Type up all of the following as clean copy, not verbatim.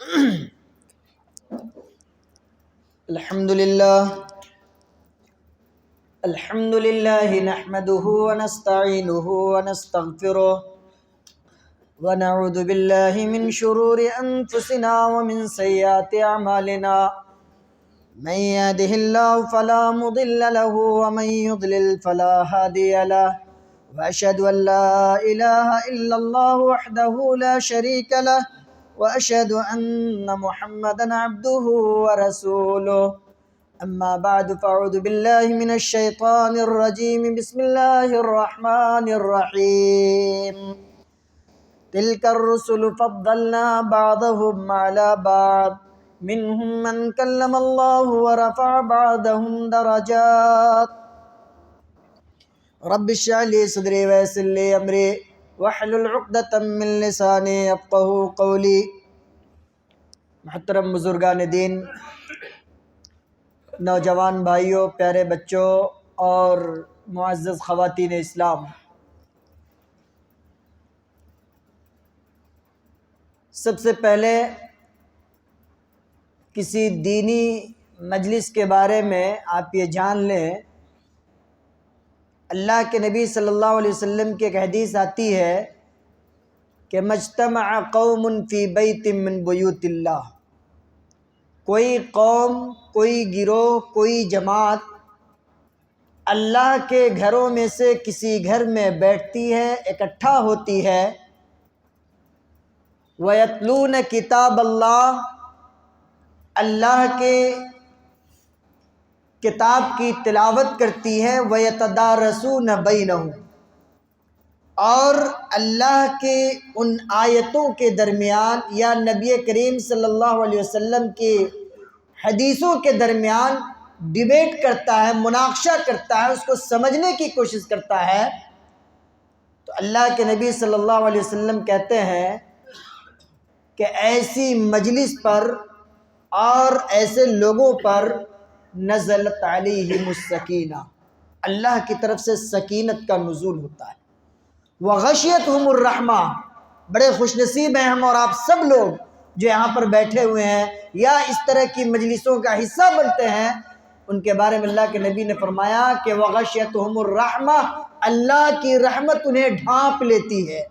الحمد لله نحمده ونستعينه ونستغفره ونعوذ بالله من شرور أنفسنا ومن سيئات أعمالنا من يهده الله فلا مضل له ومن يضلل فلا هادي له وأشهد أن لا إله إلا الله وحده لا شريك له وأشهد أن محمدا عبده ورسوله أما بعد فأعوذ بالله من الشيطان الرجيم بسم الله الرحمن الرحيم تلك الرسل فضلنا بعضهم على بعض منهم من كلم الله ورفع بعضهم درجات رب اشرح لي صدري ويسر لي أمري واحلل عقدة من لساني يفقهوا قولي۔ محترم بزرگان دین، نوجوان بھائیوں، پیارے بچوں اور معزز خواتین اسلام، سب سے پہلے کسی دینی مجلس کے بارے میں آپ یہ جان لیں، اللہ کے نبی صلی اللہ علیہ وسلم کی ایک حدیث آتی ہے کہ مجتمع قوم فی بیت من بیوت اللہ، کوئی قوم، کوئی گروہ، کوئی جماعت اللہ کے گھروں میں سے کسی گھر میں بیٹھتی ہے، اکٹھا ہوتی ہے، وَيَتْلُونَ کتاب اللہ، اللہ کے کتاب کی تلاوت کرتی ہے، وَيَتَدَارَسُونَ بَيْنَهُمْ، اور اللہ کے ان آیتوں کے درمیان یا نبی کریم صلی اللہ علیہ وسلم کی حدیثوں کے درمیان ڈیبیٹ کرتا ہے، مناقشہ کرتا ہے، اس کو سمجھنے کی کوشش کرتا ہے۔ تو اللہ کے نبی صلی اللہ علیہ وسلم کہتے ہیں کہ ایسی مجلس پر اور ایسے لوگوں پر نزلت علیہم السکینہ، اللہ کی طرف سے سکینت کا نزول ہوتا ہے، وغشیتہم الرحمہ، بڑے خوش نصیب ہیں ہم اور آپ سب لوگ جو یہاں پر بیٹھے ہوئے ہیں یا اس طرح کی مجلسوں کا حصہ بنتے ہیں۔ ان کے بارے میں اللہ کے نبی نے فرمایا کہ وغشیتہم الرحمہ، اللہ کی رحمت انہیں ڈھانپ لیتی ہے،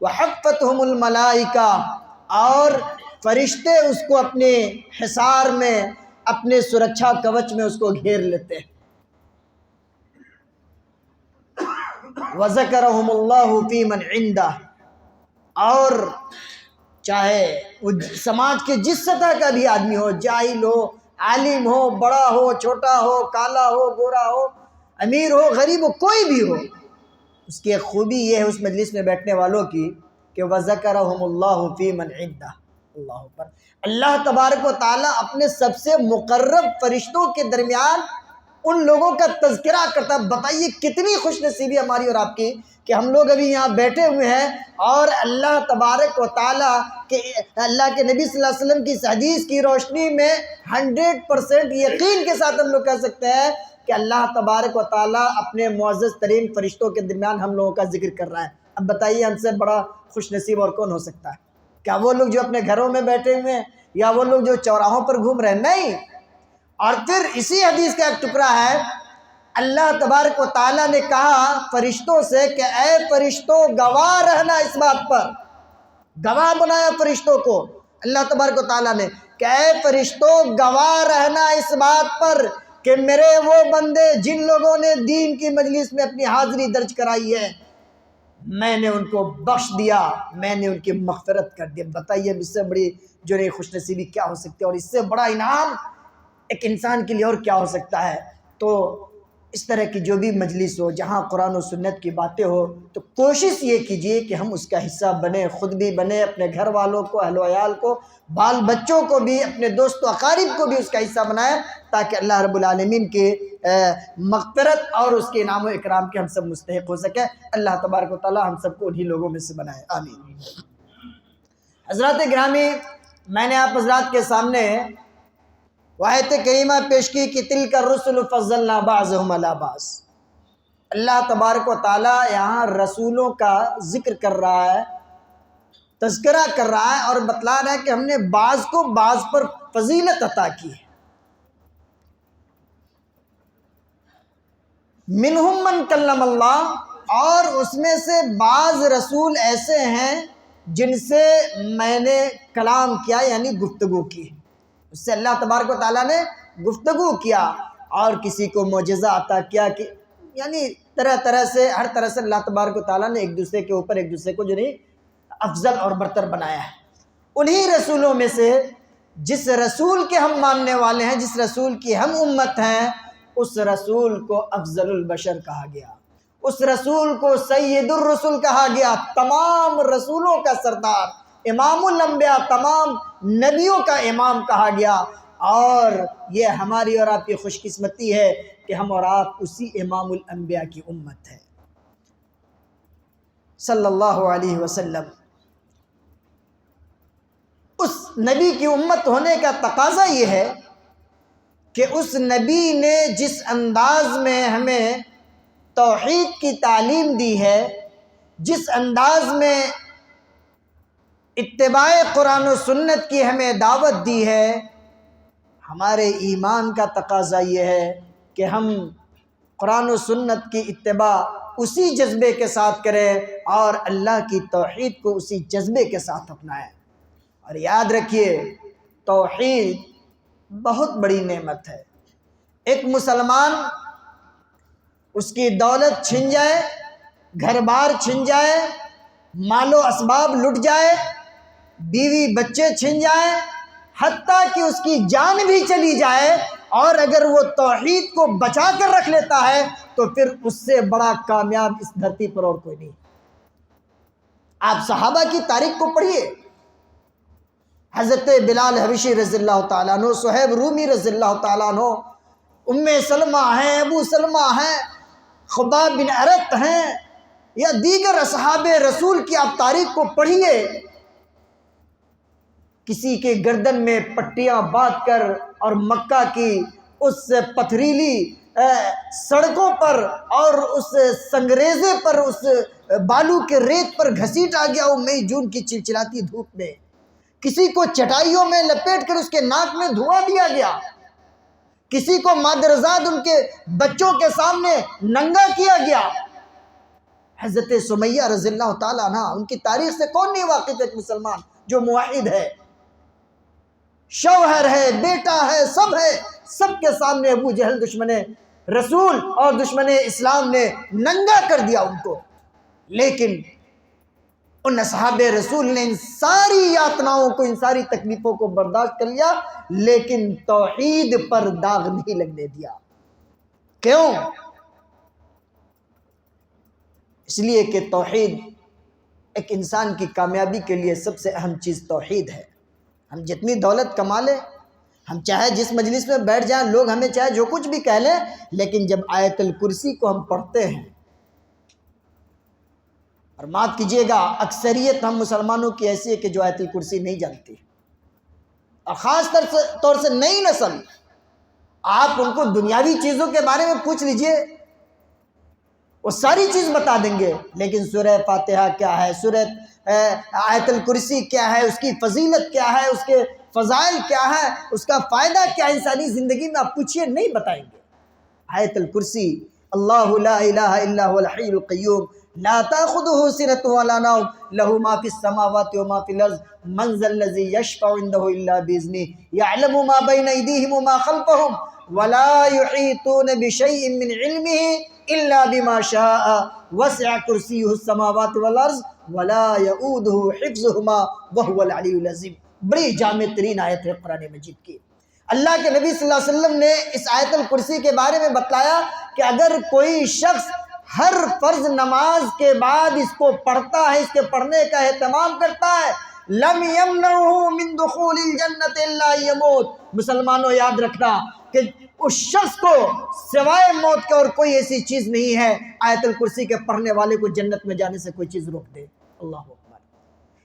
وحفتہم الملائکہ، اور فرشتے اس کو اپنے حصار میں، اپنے سرکشا کوچ میں اس کو گھیر لیتے ہیں۔ وَذَكَرَهُمُ اللَّهُ فِي مَنْ عِنْدَهُ، اور چاہے وہ سماج کے جس سطح کا بھی آدمی ہو، جاہل ہو، عالم ہو، بڑا ہو، چھوٹا ہو، کالا ہو، گورا ہو، امیر ہو، غریب ہو، کوئی بھی ہو، اس کی ایک خوبی یہ ہے اس مجلس میں بیٹھنے والوں کی کہ وَذَكَرَهُمُ اللَّهُ فِي مَنْ عِنْدَهُ، اللہ اکبر، اللہ تبارک و تعالیٰ اپنے سب سے مقرب فرشتوں کے درمیان ان لوگوں کا تذکرہ کرتا ہے۔ بتائیے کتنی خوش نصیبی ہماری اور آپ کی کہ ہم لوگ ابھی یہاں بیٹھے ہوئے ہیں اور اللہ تبارک و تعالیٰ کے، اللہ کے نبی صلی اللہ علیہ وسلم کی اس حدیث کی روشنی میں 100% یقین کے ساتھ ہم لوگ کہہ سکتے ہیں کہ اللہ تبارک و تعالیٰ اپنے معزز ترین فرشتوں کے درمیان ہم لوگوں کا ذکر کر رہا ہے۔ اب بتائیے ہم سے بڑا خوش نصیب اور کون ہو سکتا ہے؟ کیا وہ لوگ جو اپنے گھروں میں بیٹھے ہوئے ہیں یا وہ لوگ جو چوراہوں پر گھوم رہے ہیں؟ نہیں۔ اور پھر اسی حدیث کا ایک ٹکڑا ہے، اللہ تبارک و تعالیٰ نے کہا فرشتوں سے کہ اے فرشتوں گواہ رہنا اس بات پر، گواہ بنایا فرشتوں کو اللہ تبارک و تعالیٰ نے کہ اے فرشتوں گواہ رہنا اس بات پر کہ میرے وہ بندے جن لوگوں نے دین کی مجلس میں اپنی حاضری درج کرائی ہے، میں نے ان کو بخش دیا، میں نے ان کی مغفرت کر دیا۔ بتائیے اب اس سے بڑی جو ہے خوش نصیبی کیا ہو سکتی ہے، اور اس سے بڑا انعام ایک انسان کے لیے اور کیا ہو سکتا ہے؟ تو اس طرح کی جو بھی مجلس ہو جہاں قرآن و سنت کی باتیں ہو تو کوشش یہ کیجئے کہ ہم اس کا حصہ بنیں، خود بھی بنیں، اپنے گھر والوں کو، اہل و عیال کو، بال بچوں کو بھی، اپنے دوست و اقارب کو بھی اس کا حصہ بنائیں، تاکہ اللہ رب العالمین کی مغفرت اور اس کے انعام و اکرام کے ہم سب مستحق ہو سکیں۔ اللہ تبارک و تعالی ہم سب کو انہی لوگوں میں سے بنائے، آمین۔ حضرات گرامی، میں نے آپ حضرات کے سامنے آیت کریمہ پیش کی کہ تلک الرسل فضلنا بعضهم علی بعض۔ اللہ تبارک و تعالی یہاں رسولوں کا ذکر کر رہا ہے تذکرہ کر رہا ہے اور بتلا رہا ہے کہ ہم نے بعض کو بعض پر فضیلت عطا کی ہے. منہم من کلم اللہ، اور اس میں سے بعض رسول ایسے ہیں جن سے میں نے کلام کیا یعنی گفتگو کی، اس سے اللہ تبارک و تعالیٰ نے گفتگو کیا. اور کسی کو معجزہ عطا کیا کہ یعنی طرح طرح سے ہر طرح سے اللہ تبارک و تعالیٰ نے ایک دوسرے کے اوپر ایک دوسرے کو جو نہیں افضل اور برتر بنایا ہے. انہی رسولوں میں سے جس رسول کے ہم ماننے والے ہیں، جس رسول کی ہم امت ہیں، اس رسول کو افضل البشر کہا گیا، اس رسول کو سید الرسل کہا گیا، تمام رسولوں کا سردار، امام الانبیاء، تمام نبیوں کا امام کہا گیا. اور یہ ہماری اور آپ کی خوش قسمتی ہے کہ ہم اور آپ اسی امام الانبیاء کی امت ہے صلی اللہ علیہ وسلم. اس نبی کی امت ہونے کا تقاضا یہ ہے کہ اس نبی نے جس انداز میں ہمیں توحید کی تعلیم دی ہے، جس انداز میں اتباع قرآن و سنت کی ہمیں دعوت دی ہے، ہمارے ایمان کا تقاضا یہ ہے کہ ہم قرآن و سنت کی اتباع اسی جذبے کے ساتھ کریں اور اللہ کی توحید کو اسی جذبے کے ساتھ اپنائیں. اور یاد رکھیے، توحید بہت بڑی نعمت ہے. ایک مسلمان، اس کی دولت چھن جائے، گھر بار چھن جائے، مال و اسباب لٹ جائے، بیوی بچے چھن جائیں، حتیٰ کہ اس کی جان بھی چلی جائے، اور اگر وہ توحید کو بچا کر رکھ لیتا ہے تو پھر اس سے بڑا کامیاب اس دھرتی پر اور کوئی نہیں. آپ صحابہ کی تاریخ کو پڑھیے. حضرت بلال حبشی رضی اللہ تعالیٰ عنہ، صہیب رومی رضی اللہ تعالیٰ عنہ، ام سلمہ ہیں، ابو سلمہ ہیں، خباب بن ارت ہیں، یا دیگر اصحاب رسول کی آپ تاریخ کو پڑھیے. کسی کے گردن میں پٹیاں باندھ کر اور مکہ کی اس پتھریلی سڑکوں پر اور اس سنگریزے پر، اس بالو کے ریت پر گھسیٹا گیا وہ مئی جون کی چلچلاتی دھوپ میں. کسی کو چٹائیوں میں لپیٹ کر اس کے ناک میں دھواں دیا گیا، کسی کو مادرزاد ان کے بچوں کے سامنے ننگا کیا گیا. حضرت سمیہ رضی اللہ تعالیٰ عنہ، ان کی تاریخ سے کون نہیں واقف؟ ایک مسلمان جو موحد ہے، شوہر ہے، بیٹا ہے، سب ہے، سب کے سامنے ابو جہل دشمن رسول اور دشمن اسلام نے ننگا کر دیا ان کو. لیکن ان اصحاب رسول نے ان ساری یاتناؤں کو، ان ساری تکلیفوں کو برداشت کر لیا، لیکن توحید پر داغ نہیں لگنے دیا. کیوں؟ اس لیے کہ توحید ایک انسان کی کامیابی کے لیے سب سے اہم چیز توحید ہے. ہم جتنی دولت کما لیں، ہم چاہے جس مجلس میں بیٹھ جائیں، لوگ ہمیں چاہے جو کچھ بھی کہہ لیں، لیکن جب آیت الکرسی کو ہم پڑھتے ہیں، اور معاف کیجیے گا اکثریت ہم مسلمانوں کی ایسی ہے کہ جو آیت الکرسی نہیں جانتی، اور خاص طور سے نئی نسل. آپ ان کو دنیاوی چیزوں کے بارے میں پوچھ لیجئے، وہ ساری چیز بتا دیں گے، لیکن سورہ فاتحہ کیا ہے، سورہ آیت الکرسی کیا ہے، اس کی فضیلت کیا ہے، اس کے فضائل کیا ہے، اس کا فائدہ کیا ہے انسانی زندگی میں، آپ پوچھئے نہیں بتائیں گے. آیت الکرسی، اللہ لا الہ الا هو الحی القیوم لا تأخذه سنة ولا نوم له ما في السماوات وما في الأرض من ذا الذي يشفع عنده إلا بإذنه يعلم ما بين أيديهم وما خلفهم ولا يحيطون بشيء من علمه إلا بما شاء وسع كرسيه السماوات والأرض ولا يؤوده حفظهما وهو العلي العظيم. بڑی جامع ترین آیت ہے قرآن مجید کی. اللہ کے نبی صلی اللہ علیہ وسلم نے اس آیت الکرسی کے بارے میں بتلایا کہ اگر کوئی شخص ہر فرض نماز کے بعد اس کو پڑھتا ہے، اس کے پڑھنے کا اہتمام کرتا ہے، لم یمنعہ من دخول الجنت الا یموت. مسلمانوں یاد رکھنا کہ اس شخص کو سوائے موت کے اور کوئی ایسی چیز نہیں ہے آیت الکرسی کے پڑھنے والے کو جنت میں جانے سے کوئی چیز روک دے. اللہ اکبر.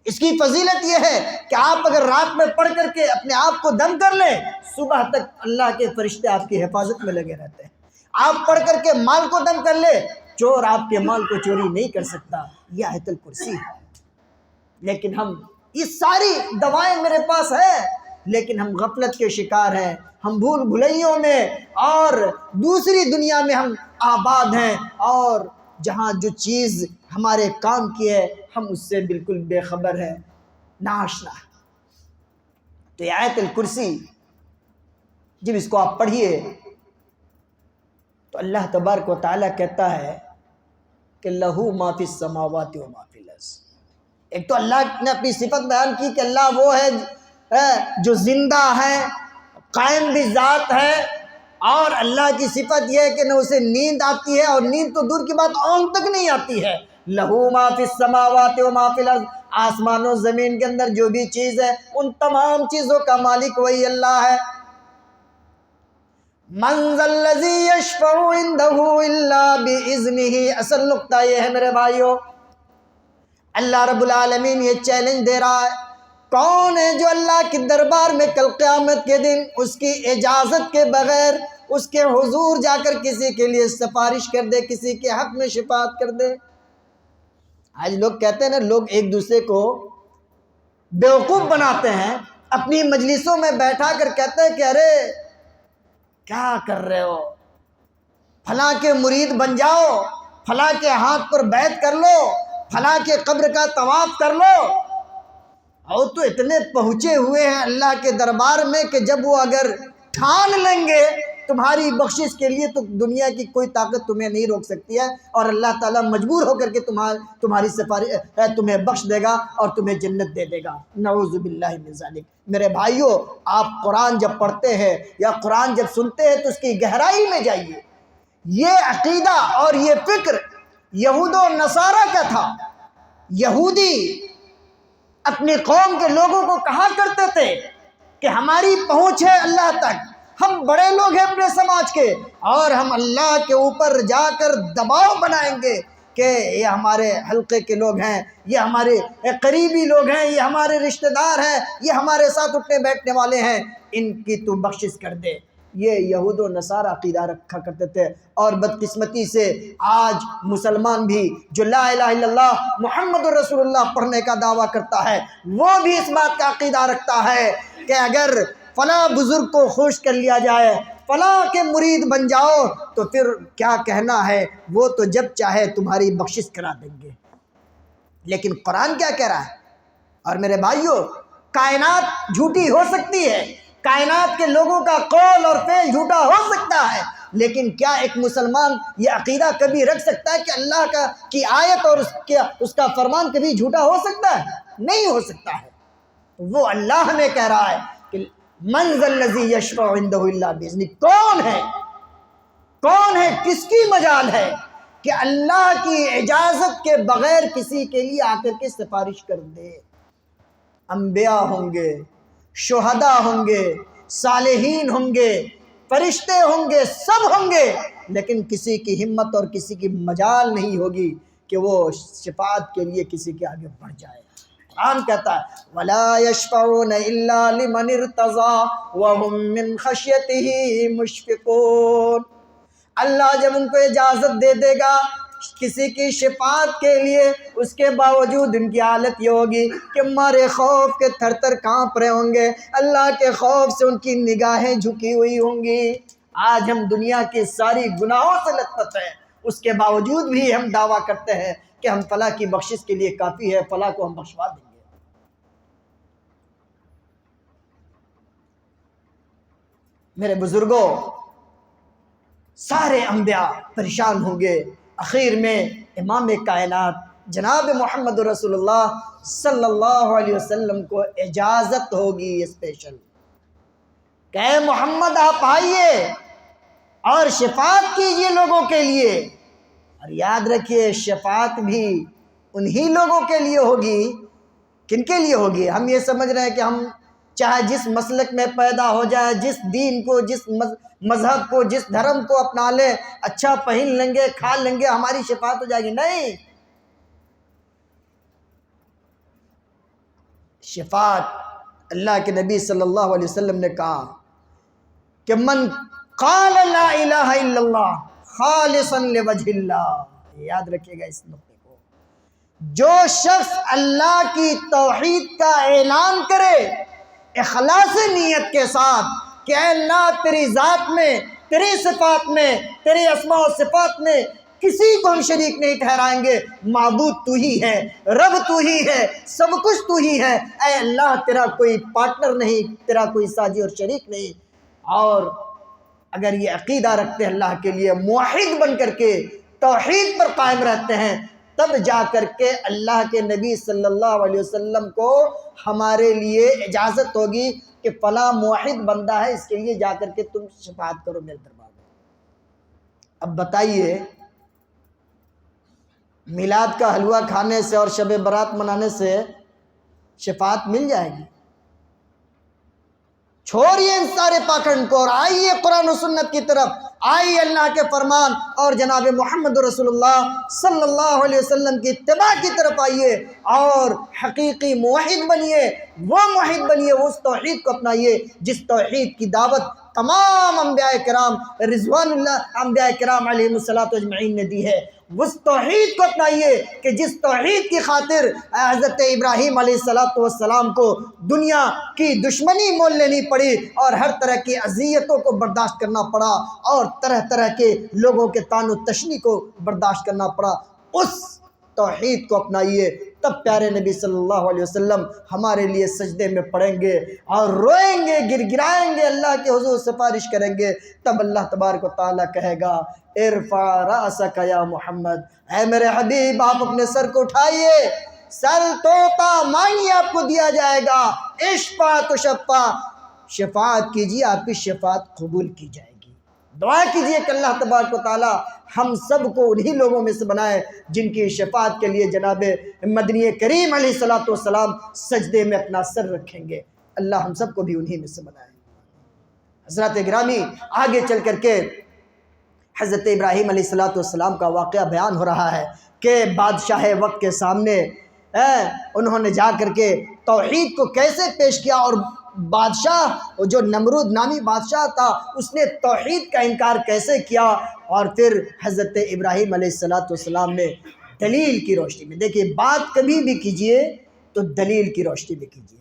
اس کی فضیلت یہ ہے کہ آپ اگر رات میں پڑھ کر کے اپنے آپ کو دم کر لیں، صبح تک اللہ کے فرشتے آپ کی حفاظت میں لگے رہتے ہیں. آپ پڑھ کر کے مال کو دم کر لے، چور آپ کے مال کو چوری نہیں کر سکتا. یہ آیت الکرسی ہے. لیکن ہم یہ ساری دوائیں میرے پاس ہیں، لیکن ہم غفلت کے شکار ہیں، ہم بھول بھلائیوں میں اور دوسری دنیا میں ہم آباد ہیں، اور جہاں جو چیز ہمارے کام کی ہے ہم اس سے بالکل بے خبر ہیں، ناشنا۔ تو یہ آیت الکرسی جب اس کو آپ پڑھیے تو اللہ تبارک و تعالیٰ کہتا ہے کہ لہو ما فی السماوات و ما فی الارض۔ ایک تو اللہ نے اپنی صفت بیان کی کہ اللہ وہ ہے جو زندہ ہے، قائم بھی ذات ہے، اور اللہ کی صفت یہ ہے کہ نہ اسے نیند آتی ہے، اور نیند تو دور کی بات اونگ تک نہیں آتی ہے۔ لہو ما فی السماوات و ما فی الارض، آسمان و زمین کے اندر جو بھی چیز ہے ان تمام چیزوں کا مالک وہی اللہ ہے۔ من ذا الذی یشفع عنده الا باذنہ، اصل نقطہ یہ ہے میرے بھائیو، اللہ رب العالمین یہ چیلنج دے رہا ہے، کون ہے جو اللہ کے دربار میں کل قیامت کے دن اس کی اجازت کے بغیر اس کے حضور جا کر کسی کے لیے سفارش کر دے، کسی کے حق میں شفاعت کر دے؟ آج لوگ کہتے ہیں نا، لوگ ایک دوسرے کو بیوقوف بناتے ہیں، اپنی مجلسوں میں بیٹھا کر کہتے ہیں کہ ارے کیا کر رہے ہو، فلاں کے مرید بن جاؤ، فلاں کے ہاتھ پر بیعت کر لو، فلاں کے قبر کا طواف کر لو۔ اور تو اتنے پہنچے ہوئے ہیں اللہ کے دربار میں کہ جب وہ اگر ٹھان لیں گے تمہاری بخشش کے لیے تو دنیا کی کوئی طاقت تمہیں نہیں روک سکتی ہے، اور اللہ تعالیٰ مجبور ہو کر کے تمہاری سفارش تمہیں بخش دے گا اور تمہیں جنت دے دے گا۔ نعوذ باللہ من ذالک۔ میرے بھائیو، آپ قرآن جب پڑھتے ہیں یا قرآن جب سنتے ہیں تو اس کی گہرائی میں جائیے۔ یہ عقیدہ اور یہ فکر یہود و نصارہ کا تھا۔ یہودی اپنی قوم کے لوگوں کو کہا کرتے تھے کہ ہماری پہنچ ہے اللہ تک، ہم بڑے لوگ ہیں اپنے سماج کے، اور ہم اللہ کے اوپر جا کر دباؤ بنائیں گے کہ یہ ہمارے حلقے کے لوگ ہیں، یہ ہمارے قریبی لوگ ہیں، یہ ہمارے رشتہ دار ہیں، یہ ہمارے ساتھ اٹھنے بیٹھنے والے ہیں، ان کی تو بخشش کر دے۔ یہ یہود و نصارہ عقیدہ رکھا کرتے تھے، اور بدقسمتی سے آج مسلمان بھی جو لا الہ الا اللہ محمد رسول اللہ پڑھنے کا دعویٰ کرتا ہے، وہ بھی اس بات کا عقیدہ رکھتا ہے کہ اگر فلاں بزرگ کو خوش کر لیا جائے، فلاں کے مرید بن جاؤ، تو پھر کیا کہنا ہے، وہ تو جب چاہے تمہاری بخشش کرا دیں گے۔ لیکن قرآن کیا کہہ رہا ہے؟ اور میرے بھائیو، کائنات جھوٹی ہو سکتی ہے، کائنات کے لوگوں کا قول اور فعل جھوٹا ہو سکتا ہے، لیکن کیا ایک مسلمان یہ عقیدہ کبھی رکھ سکتا ہے کہ اللہ کی آیت اور اس کا فرمان کبھی جھوٹا ہو سکتا ہے؟ نہیں ہو سکتا ہے۔ وہ اللہ نے کہہ رہا ہے کہ من ذا الذی یشفع عندہ الا باذنہ، کون ہے، کس کی مجال ہے کہ اللہ کی اجازت کے بغیر کسی کے لیے آ کر کے سفارش کر دے؟ انبیاء ہوں گے، شہداء ہوں گے، صالحین ہوں گے، فرشتے ہوں گے، سب ہوں گے، لیکن کسی کی ہمت اور کسی کی مجال نہیں ہوگی کہ وہ شفاعت کے لیے کسی کے آگے بڑھ جائے۔ قرآن کہتا ہے وَلَا يَشْفَعُونَ إِلَّا لِمَنِ ارْتَضَىٰ وَهُم مِّن خَشْيَتِهِ مُشْفِقُونَ۔ اللہ جب ان کو اجازت دے دے گا کسی کی شفاعت کے لیے، اس کے باوجود ان کی حالت یہ ہوگی کہ مارے خوف کے تھر تھر کانپ رہے ہوں گے، اللہ کے خوف سے ان کی نگاہیں جھکی ہوئی ہوں گی۔ آج ہم دنیا کی ساری گناہوں سے لت پت ہیں، اس کے باوجود بھی ہم دعویٰ کرتے ہیں کہ ہم فلاں کی بخشش کے لیے کافی ہے، فلاں کو ہم بخشوا دیں گے۔ میرے بزرگوں، سارے انبیاء پریشان ہوں گے، اخیر میں امام کائنات جناب محمد رسول اللہ صلی اللہ علیہ وسلم کو اجازت ہوگی اسپیشل کہ اے محمد آپ آئیے اور شفاعت کیجئے لوگوں کے لیے۔ اور یاد رکھیے، شفاعت بھی انہی لوگوں کے لیے ہوگی، کن کے لیے ہوگی؟ ہم یہ سمجھ رہے ہیں کہ ہم چاہے جس مسلک میں پیدا ہو جائے، جس دین کو، جس مذہب کو، جس دھرم کو اپنا لیں، اچھا پہن لیں گے، کھا لیں گے، ہماری شفاعت ہو جائے گی۔ نہیں، شفاعت اللہ کے نبی صلی اللہ علیہ وسلم نے کہا کہ من قال لا الہ الا اللہ خالصا لوجہ اللہ۔ یاد رکھیے گا اس نقطے کو، جو شخص اللہ کی توحید کا اعلان کرے اخلاص نیت کے ساتھ کہ اے اللہ تیری ذات میں، تیری صفات میں، تیری اسماء و صفات میں کسی کو ہم شریک نہیں ٹھہرائیں گے، معبود تو ہی ہے، رب تو ہی ہے، سب کچھ تو ہی ہے، اے اللہ تیرا کوئی پارٹنر نہیں، تیرا کوئی ساجی اور شریک نہیں. اور اگر یہ عقیدہ رکھتے ہیں اللہ کے لیے، موحد بن کر کے توحید پر قائم رہتے ہیں، تب جا کر کے اللہ کے نبی صلی اللہ علیہ وسلم کو ہمارے لیے اجازت ہوگی کہ فلاں موحد بندہ ہے، اس کے لیے جا کر کے تم شفاعت کرو میرے دربار میں. اب بتائیے، میلاد کا حلوہ کھانے سے اور شب برات منانے سے شفاعت مل جائے گی؟ چھوڑیے ان سارے پاکھنڈ کو اور آئیے قرآن و سنت کی طرف، آئیے اللہ کے فرمان اور جناب محمد رسول اللہ صلی اللہ علیہ وسلم کی اتباع کی طرف آئیے اور حقیقی موحد بنیے. وہ موحد بنیے، اس توحید کو اپنائیے جس توحید کی دعوت تمام انبیاء کرام رضوان اللہ انبیاء کرام علیہم الصلوۃ اجمعین نے دی ہے. اس توحید کو اپنائیے کہ جس توحید کی خاطر حضرت ابراہیم علیہ السلام کو دنیا کی دشمنی مول لینی پڑی اور ہر طرح کی اذیتوں کو برداشت کرنا پڑا اور طرح طرح کے لوگوں کے طعن و تشنیع کو برداشت کرنا پڑا. اس توحید کو اپنائیے، تب پیارے نبی صلی اللہ علیہ وسلم ہمارے لیے سجدے میں پڑیں گے اور روئیں گے، گر گرائیں گے، اللہ کے حضور سفارش کریں گے. تب اللہ تبارک و تعالیٰ کہے گا ارفع رأسک یا محمد، اے میرے حبیب آپ اپنے سر کو اٹھائیے، سل توتا مانگیے آپ کو دیا جائے گا، اشفع تشفع، شفاعت کیجیے آپ کی شفاعت قبول کی جائے گی. دعا کیجیے کہ اللہ تبارک و تعالی ہم سب کو انہی لوگوں میں سے بنائے جن کی شفاعت کے لیے جناب مدنی کریم علیہ الصلوۃ والسلام سجدے میں اپنا سر رکھیں گے. اللہ ہم سب کو بھی انہی میں سے بنائے. حضرات گرامی، آگے چل کر کے حضرت ابراہیم علیہ الصلوۃ والسلام کا واقعہ بیان ہو رہا ہے کہ بادشاہ وقت کے سامنے انہوں نے جا کر کے توحید کو کیسے پیش کیا، اور بادشاہ جو نمرود نامی بادشاہ تھا اس نے توحید کا انکار کیسے کیا. اور پھر حضرت ابراہیم علیہ الصلوۃ والسلام نے دلیل کی روشنی میں، دیکھیے بات کبھی بھی کیجئے تو دلیل کی روشنی میں کیجئے.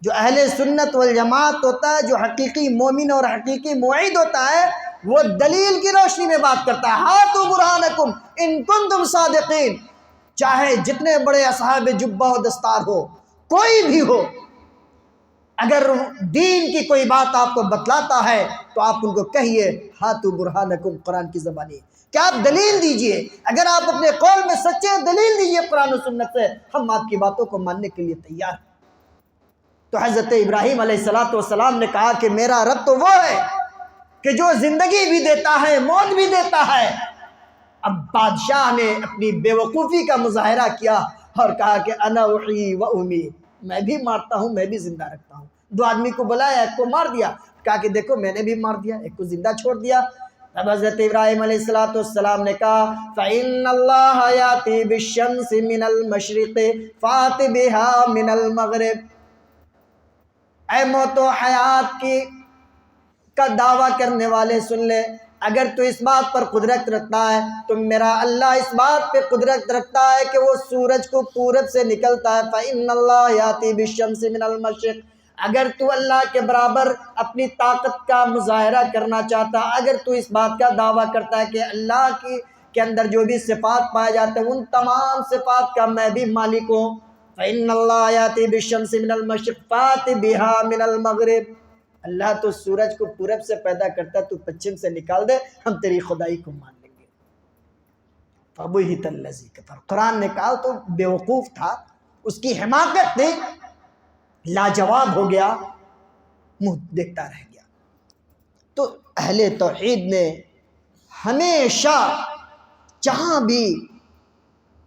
جو اہل سنت والجماعت ہوتا ہے، جو حقیقی مومن اور حقیقی موحد ہوتا ہے، وہ دلیل کی روشنی میں بات کرتا ہے. ہاتوا برہانکم ان کنتم صادقین. چاہے جتنے بڑے اصحاب جبہ و دستار ہو، کوئی بھی ہو، اگر دین کی کوئی بات آپ کو بتلاتا ہے تو آپ ان کو کہیے ہاتوا برہانکم، قرآن کی زبانی کہ آپ دلیل دیجئے. اگر آپ اپنے قول میں سچے دلیل دیجئے قرآن و سنت سے، ہم آپ کی باتوں کو ماننے کے لیے تیار ہیں. تو حضرت ابراہیم علیہ الصلوۃ والسلام نے کہا کہ میرا رب تو وہ ہے کہ جو زندگی بھی دیتا ہے، موت بھی دیتا ہے. اب بادشاہ نے اپنی بے وقوفی کا مظاہرہ کیا اور کہا کہ انا احیی و امیت، میں بھی مارتا ہوں، میں بھی زندہ رکھتا ہوں. دو آدمی کو بلایا، ایک کو مار دیا، کہا کہ دیکھو میں نے بھی مار دیا، ایک کو زندہ چھوڑ دیا. تب حضرت ابراہیم علیہ الصلوۃ والسلام نے کہا فَإِنَّ اللَّهَ يَأْتِي بِالشَّمْسِ مِنَ الْمَشْرِقِ فَأْتِ بِهَا مِنَ الْمَغْرِبِ. اے موت و حیات کی کا دعویٰ کرنے والے سن لے، اگر تو اس بات پر قدرت رکھتا ہے تو میرا اللہ اس بات پہ قدرت رکھتا ہے کہ وہ سورج کو پورب سے نکلتا ہے. فَإِنَّ اللَّهَ يَأْتِي بِالشَّمْسِ مِنَ الْمَشْرِقِ. اگر تو اللہ کے برابر اپنی طاقت کا مظاہرہ کرنا چاہتا، اگر تو اس بات کا دعویٰ کرتا ہے کہ اللہ کے اندر جو بھی صفات پائے جاتے ہیں ان تمام صفات کا میں بھی مالک ہوں، فَإِنَّ اللَّهَ يَأْتِي بِالشَّمْسِ مِنَ الْمَشْرِقِ فَأْتِ بِهَا مِنَ الْمَغْرِبِ. اللہ تو سورج کو پورب سے پیدا کرتا ہے، تو پچھم سے نکال دے، ہم تیری خدائی کو مان لیں گے. فَبُهِتَ الَّذِي كَفَرَ. قرآن نے کہا تو بے وقوف تھا، اس کی حماقت نے لاجواب ہو گیا، منہ دیکھتا رہ گیا. تو اہل توحید نے ہمیشہ جہاں بھی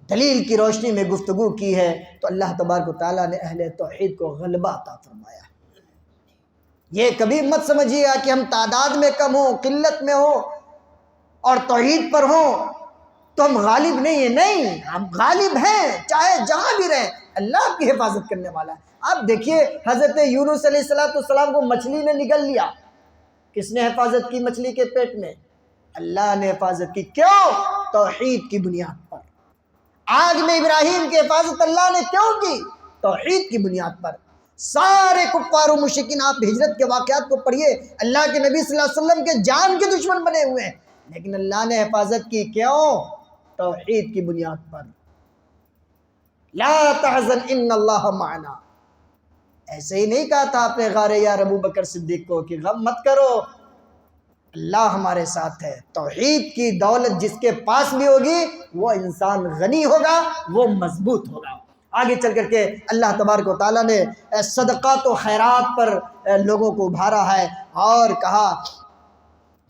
دلیل کی روشنی میں گفتگو کی ہے تو اللہ تبارک و تعالیٰ نے اہل توحید کو غلبہ عطا فرمایا. یہ کبھی مت سمجھیے کہ ہم تعداد میں کم ہوں، قلت میں ہوں اور توحید پر ہوں تو ہم غالب نہیں ہیں. نہیں، ہم غالب ہیں، چاہے جہاں بھی رہیں، اللہ آپ کی حفاظت کرنے والا ہے. آپ دیکھیے حضرت یونس علیہ السلام کو مچھلی نے نگل لیا، کس نے حفاظت کی مچھلی کے پیٹ میں؟ اللہ نے حفاظت کی. کیوں؟ توحید کی بنیاد پر. آگ میں ابراہیم کی حفاظت اللہ نے کیوں کی؟ توحید کی بنیاد پر۔ سارے کفار و مشرکین، آپ ہجرت کے واقعات کو پڑھیے، اللہ کے نبی صلی اللہ علیہ وسلم کے جان کے دشمن بنے ہوئے ہیں، لیکن اللہ نے حفاظت کی کیوں؟ توحید کی بنیاد پر۔ لا تحزن ان اللہ معنا، ایسے ہی نہیں کہا تھا آپ نے غار یار ابو بکر صدیق کو کہ غم مت کرو، اللہ ہمارے ساتھ ہے۔ توحید کی دولت جس کے پاس بھی ہوگی وہ انسان غنی ہوگا، وہ مضبوط ہوگا۔ آگے چل کر کے اللہ تبارک و تعالیٰ نے صدقات و خیرات پر لوگوں کو ابھارا ہے اور کہا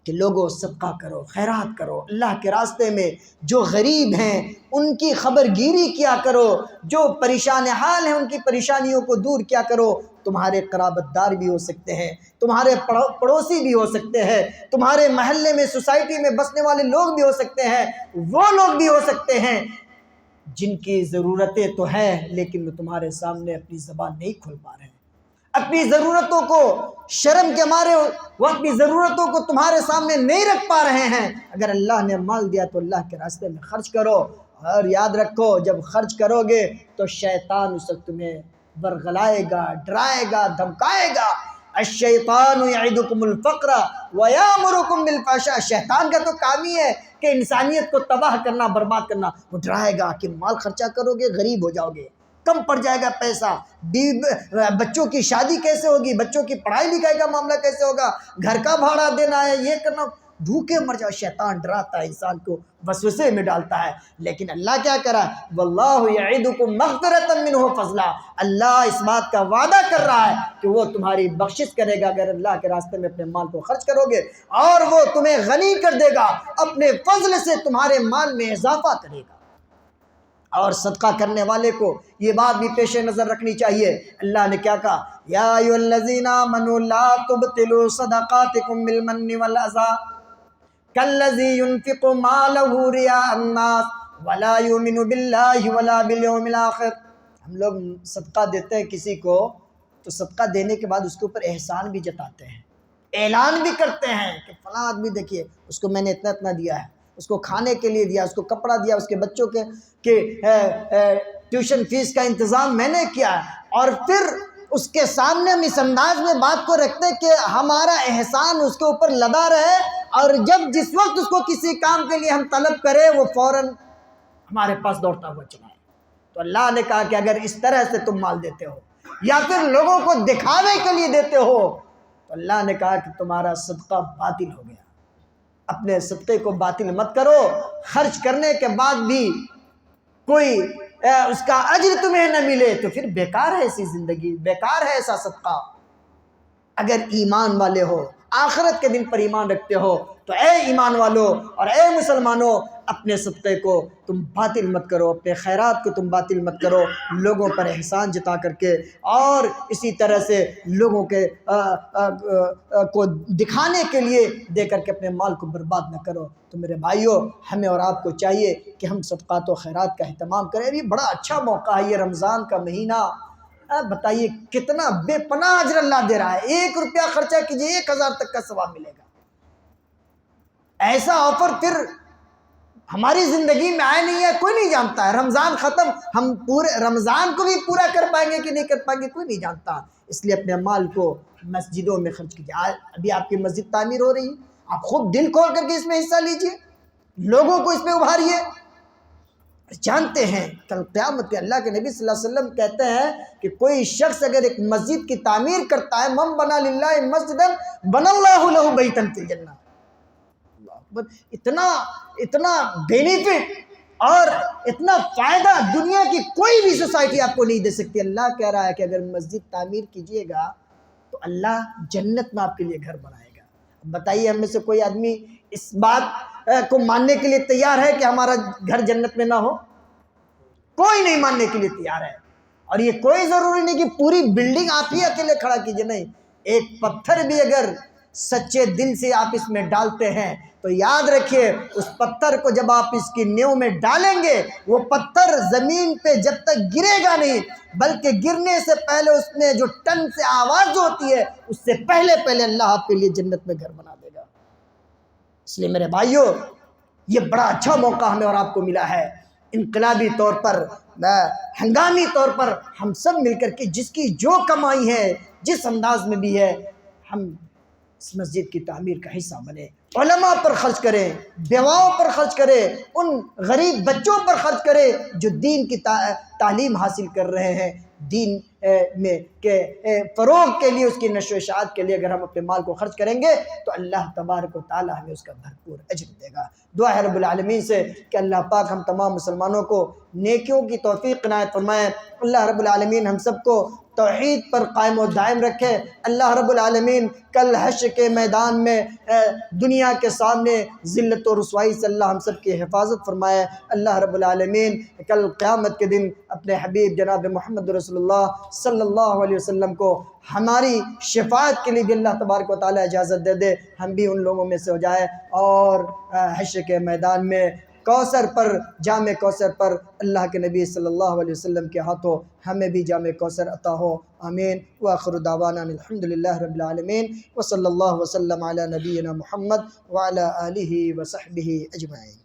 کہ لوگوں صدقہ کرو، خیرات کرو، اللہ کے راستے میں جو غریب ہیں ان کی خبر گیری کیا کرو، جو پریشان حال ہیں ان کی پریشانیوں کو دور کیا کرو۔ تمہارے قرابت دار بھی ہو سکتے ہیں، تمہارے پڑوسی بھی ہو سکتے ہیں، تمہارے محلے میں سوسائٹی میں بسنے والے لوگ بھی ہو سکتے ہیں، وہ لوگ بھی ہو سکتے ہیں جن کی ضرورتیں تو ہیں لیکن وہ تمہارے سامنے اپنی زبان نہیں کھول پا رہے ہیں، اپنی ضرورتوں کو شرم کے مارے وہ اپنی ضرورتوں کو تمہارے سامنے نہیں رکھ پا رہے ہیں۔ اگر اللہ نے مال دیا تو اللہ کے راستے میں خرچ کرو، اور یاد رکھو جب خرچ کرو گے تو شیطان اس وقت تمہیں برگلائے گا، ڈرائے گا، دھمکائے گا۔ الشیطان یعدکم الفقر ویامرکم بالفحشاء، شیطان کا تو کام ہی ہے کہ انسانیت کو تباہ کرنا، برباد کرنا۔ وہ ڈرائے گا کہ مال خرچہ کرو گے غریب ہو جاؤ گے، کم پڑ جائے گا پیسہ، بچوں کی شادی کیسے ہوگی، بچوں کی پڑھائی لکھائی کا معاملہ کیسے ہوگا، گھر کا بھاڑا دینا ہے، یہ کرنا، بھوکے مر جاؤ۔ شیطان ڈراتا ہے، انسان کو وسوسے میں ڈالتا ہے، لیکن اللہ کیا کرا؟ واللہ یعدکم مغفرۃ منہ وفضلا، اللہ اس بات کا وعدہ کر رہا ہے کہ وہ تمہاری بخشش کرے گا اگر اللہ کے راستے میں اپنے مال کو خرچ کرو گے، اور وہ تمہیں غنی کر دے گا، اپنے فضل سے تمہارے مال میں اضافہ کرے گا۔ اور صدقہ کرنے والے کو یہ بات بھی پیش نظر رکھنی چاہیے، اللہ نے کیا کہا؟ یا ایھا الذین آمنوا لا تبطلوا صدقاتکم بالمن والاذی کالذی ينفق مالہ رئاء الناس ولا یؤمن باللہ ولا بالیوم الآخر۔ ہم لوگ صدقہ دیتے ہیں کسی کو تو صدقہ دینے کے بعد اس کے اوپر احسان بھی جتاتے ہیں، اعلان بھی کرتے ہیں کہ فلاں آدمی دیکھیے اس کو میں نے اتنا اتنا دیا ہے، اس کو کھانے کے لیے دیا، اس کو کپڑا دیا، اس کے بچوں کے ٹیوشن فیس کا انتظام میں نے کیا ہے۔ اور پھر اس کے سامنے ہم اس انداز میں بات کو رکھتے ہیں کہ ہمارا احسان اس کے اوپر لدا رہے، اور جب جس وقت اس کو کسی کام کے لیے ہم طلب کریں وہ فوراً ہمارے پاس دوڑتا ہوا چلا ہے۔ تو اللہ نے کہا کہ اگر اس طرح سے تم مال دیتے ہو یا پھر لوگوں کو دکھاوے کے لیے دیتے ہو تو اللہ نے کہا کہ تمہارا صدقہ باطل ہو گیا۔ اپنے صدقے کو باطل مت کرو، خرچ کرنے کے بعد بھی کوئی اس کا اجر تمہیں نہ ملے تو پھر بیکار ہے ایسی زندگی، بیکار ہے ایسا صدقہ۔ اگر ایمان والے ہو، آخرت کے دن پر ایمان رکھتے ہو تو اے ایمان والو اور اے مسلمانوں، اپنے صدقے کو تم باطل مت کرو، اپنے خیرات کو تم باطل مت کرو، لوگوں پر احسان جتا کر کے اور اسی طرح سے لوگوں کے کو دکھانے کے لیے دے کر کے اپنے مال کو برباد نہ کرو۔ تو میرے بھائیوں، ہمیں اور آپ کو چاہیے کہ ہم صدقات و خیرات کا اہتمام کریں۔ ابھی بڑا اچھا موقع ہے یہ رمضان کا مہینہ، بتائیے کتنا بے پناہ اجر اللہ دے رہا ہے۔ 1 روپیہ خرچہ کیجئے 1000 تک کا ثواب ملے گا۔ ایسا آفر پھر ہماری زندگی میں آئے نہیں ہے، کوئی نہیں جانتا ہے۔ رمضان ختم، ہم پورے رمضان کو بھی پورا کر پائیں گے کہ نہیں کر پائیں گے کوئی نہیں جانتا۔ اس لیے اپنے مال کو مسجدوں میں خرچ کیجیے۔ ابھی آپ کی مسجد تعمیر ہو رہی ہے، آپ خوب دل کھول کر کے اس میں حصہ لیجئے، لوگوں کو اس میں ابھاریے۔ جانتے ہیں کل قیامت پہ اللہ کے نبی صلی اللہ علیہ وسلم کہتے ہیں کہ کوئی شخص اگر ایک مسجد کی تعمیر کرتا ہے، من بنا للہ مسجدا بنا اللہ لہ بیتا فی الجنہ، اتنا بینیفٹ اور اتنا فائدہ دنیا کی کوئی بھی سوسائٹی آپ کو نہیں دے سکتی۔ اللہ کہہ رہا ہے کہ اگر مسجد تعمیر کیجئے گا تو اللہ جنت میں آپ کے لیے گھر بنائے گا۔ بتائیے ہم میں سے کوئی آدمی اس بات کو ماننے کے لیے تیار ہے کہ ہمارا گھر جنت میں نہ ہو؟ کوئی نہیں ماننے کے لیے تیار ہے۔ اور یہ کوئی ضروری نہیں کہ پوری بلڈنگ آپ ہی اکیلے کھڑا کیجئے، نہیں، ایک پتھر بھی اگر سچے دل سے آپ اس میں ڈالتے ہیں تو یاد رکھیے اس پتھر کو جب آپ اس کی نیو میں ڈالیں گے وہ پتھر زمین پہ جب تک گرے گا نہیں، بلکہ گرنے سے پہلے اس میں جو ٹن سے آواز ہوتی ہے اس سے پہلے اللہ آپ کے لیے جنت میں گھر بنا دے گا۔ اس لیے میرے بھائیوں، یہ بڑا اچھا موقع ہمیں اور آپ کو ملا ہے انقلابی طور پر ہنگامی طور پر ہم سب مل کر کے جس کی جو کمائی ہے جس انداز میں بھی ہے ہم اس مسجد کی تعمیر کا حصہ بنے، علماء پر خرچ کریں، بیواؤں پر خرچ کریں، ان غریب بچوں پر خرچ کریں جو دین کی تعلیم حاصل کر رہے ہیں، دین میں کے فروغ کے لیے، اس کی نشر و اشاعت کے لیے اگر ہم اپنے مال کو خرچ کریں گے تو اللہ تبارک و تعالی ہمیں اس کا بھرپور اجر دے گا۔ دعا ہے رب العالمین سے کہ اللہ پاک ہم تمام مسلمانوں کو نیکیوں کی توفیق عنایت فرمائے، اللہ رب العالمین ہم سب کو توحید پر قائم و دائم رکھے، اللہ رب العالمین کل حشر کے میدان میں دنیا کے سامنے ذلت و رسوائی سے اللہ ہم سب کی حفاظت فرمائے، اللہ رب العالمین کل قیامت کے دن اپنے حبیب جناب محمد رسول اللہ صلی اللہ علیہ وسلم کو ہماری شفاعت کے لیے بھی اللہ تبارک و تعالی اجازت دے دے، ہم بھی ان لوگوں میں سے ہو جائے اور حشر کے میدان میں کوثر پر، جام کوثر پر اللہ کے نبی صلی اللہ علیہ وسلم کے ہاتھوں ہمیں بھی جام کوثر عطا ہو، آمین۔ وآخر دعوانا الحمدللہ رب العالمین وصلی اللہ وسلم علی نبینا محمد وعلی آلہ وصحبہ اجمعین۔